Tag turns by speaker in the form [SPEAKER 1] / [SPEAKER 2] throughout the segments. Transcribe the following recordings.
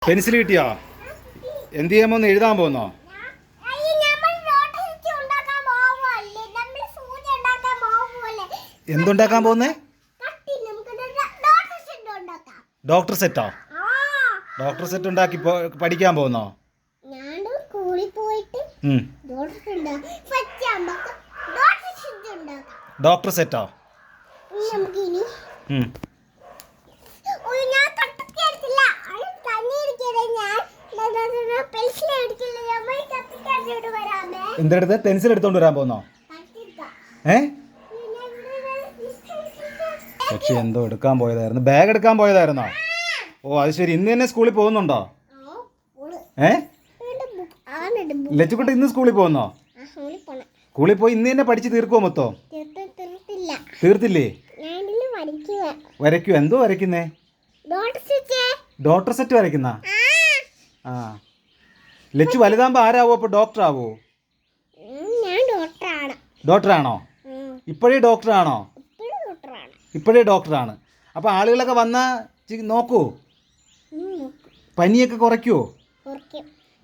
[SPEAKER 1] Pencil കിട്ടിയോ? എന്ത് ചെയ്യാൻ പോകുന്നു? എഴുതാൻ പോകുന്നോ? എന്തുണ്ടാക്കാൻ പോകുന്നേ? ഡോക്ടർ സെറ്റോ? ഡോക്ടർ സെറ്റ് ഉണ്ടാക്കി പഠിക്കാൻ പോകുന്നോ? ഡോക്ടർ സെറ്റോ? എന്തെടുത്ത്? പെൻസിൽ എടുത്തോണ്ട് വരാൻ പോകുന്നോ? പക്ഷെ എന്തോ എടുക്കാൻ പോയതായിരുന്നു. ബാഗ് എടുക്കാൻ പോയതായിരുന്നോ? ഓ അത് ശരി. ഇന്ന് തന്നെ സ്കൂളിൽ പോകുന്നുണ്ടോ? ലച്ചുക്കുട്ടി ഇന്ന് സ്കൂളിൽ പോകുന്നോ? സ്കൂളിൽ പോയി ഇന്ന് തന്നെ പഠിച്ച് തീർക്കുമോ മൊത്തം? തീർത്തില്ലേ? വരയ്ക്കൂ. എന്തോ വരയ്ക്കുന്നേ? ഡോക്ടർ സെറ്റ് വരയ്ക്കുന്ന? ആ ലച്ചു വലുതാകുമ്പോ ആരാവോ? അപ്പൊ ഡോക്ടർ ആവോ? ഡോക്ടറാണോ? ഇപ്പോഴേ ഡോക്ടറാണോ? ഇപ്പോഴേ ഡോക്ടറാണ്. അപ്പൊ ആളുകളൊക്കെ വന്നാ നോക്കൂ? പനിയൊക്കെ കുറയ്ക്കുവോ?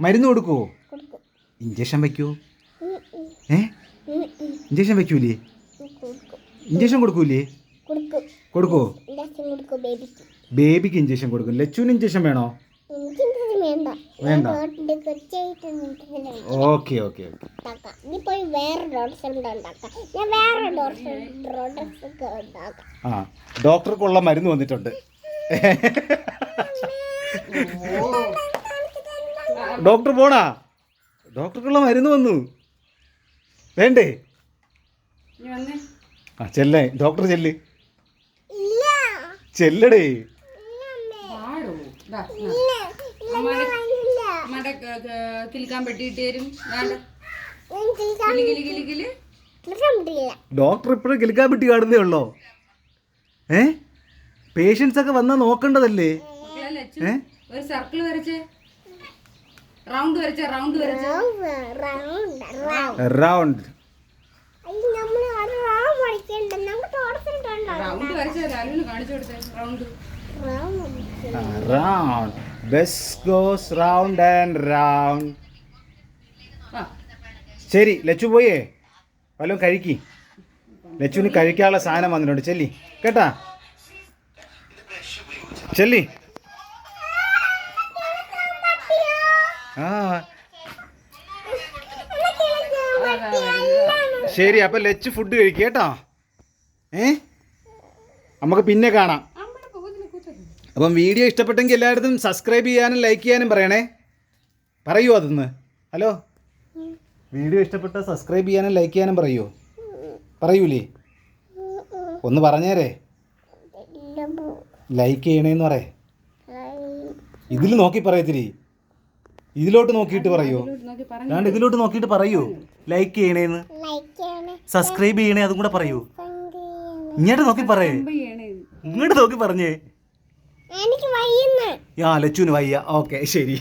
[SPEAKER 1] മരുന്ന് കൊടുക്കുവോ? ഇഞ്ചക്ഷൻ വയ്ക്കുവോ? ഇഞ്ചക്ഷൻ വയ്ക്കൂലേ? ഇഞ്ചക്ഷൻ കൊടുക്കൂലേ? കൊടുക്കുവോ? ബേബിക്ക് ഇഞ്ചക്ഷൻ കൊടുക്കും. ലച്ചുവിന് ഇഞ്ചക്ഷൻ വേണോ? വേണ്ട. Okay okay okay. ആ ഡോക്ടർക്കുള്ള മരുന്ന് വന്നിട്ടുണ്ട്. ഡോക്ടർ പോണാ? ഡോക്ടർക്കുള്ള മരുന്ന് വന്നു. വേണ്ടേ? ആ ചെല്ലേ. ഡോക്ടർ ചെല്ല്. ചെല്ലടേ. ഡോക്ടർ ഇപ്പോഴും കിലിക്കാൻ പെട്ടി കാണുന്നേ ഉള്ളോ? പേഷ്യൻസ് ഒക്കെ വന്നാ നോക്കണ്ടതല്ലേ?
[SPEAKER 2] ഒരു സർക്കിൾ വരച്ചേ. റൗണ്ട് വരച്ചേ. റൗണ്ട് വരച്ചേ.
[SPEAKER 1] റൗണ്ട്
[SPEAKER 2] റൗണ്ട് വരച്ചേ. രാവിലെ കാണിച്ചു കൊടുത്തേ. Round.
[SPEAKER 1] Round. Bus goes round and round. ശരി ലച്ചു പോയേ വല്ലതും കഴിക്കി. ലച്ചുവിന് കഴിക്കാനുള്ള സാധനം വന്നിട്ടുണ്ട്. ചെല്ലി കേട്ടാ. ചെല്ലി. ആ ശരി. അപ്പം ലച്ചു ഫുഡ് കഴിക്കുക കേട്ടോ. നമുക്ക് പിന്നെ കാണാം. അപ്പം വീഡിയോ ഇഷ്ടപ്പെട്ടെങ്കിൽ എല്ലായിടത്തും സബ്സ്ക്രൈബ് ചെയ്യാനും ലൈക്ക് ചെയ്യാനും പറയണേ. പറയൂ അതൊന്ന്. ഹലോ, വീഡിയോ ഇഷ്ടപ്പെട്ട സബ്സ്ക്രൈബ് ചെയ്യാനും ലൈക്ക് ചെയ്യാനും പറയൂ. പറയൂലേ? ഒന്ന് പറഞ്ഞേരേ. ലൈക്ക് ചെയ്യണേന്ന് പറയേ. ഇതിൽ നോക്കി പറയത്തിരി. ഇതിലോട്ട് നോക്കിയിട്ട് പറയൂ. അല്ലാണ്ട് ഇതിലോട്ട് നോക്കിയിട്ട് പറയൂ. ലൈക്ക് ചെയ്യണേന്ന്, സബ്സ്ക്രൈബ് ചെയ്യണേ, അതും കൂടെ പറയൂ. ഇങ്ങോട്ട് നോക്കി പറയേ. ഇങ്ങോട്ട് നോക്കി പറഞ്ഞേ. ലച്ചുവിന് വയ്യ. ഓക്കെ ശരി.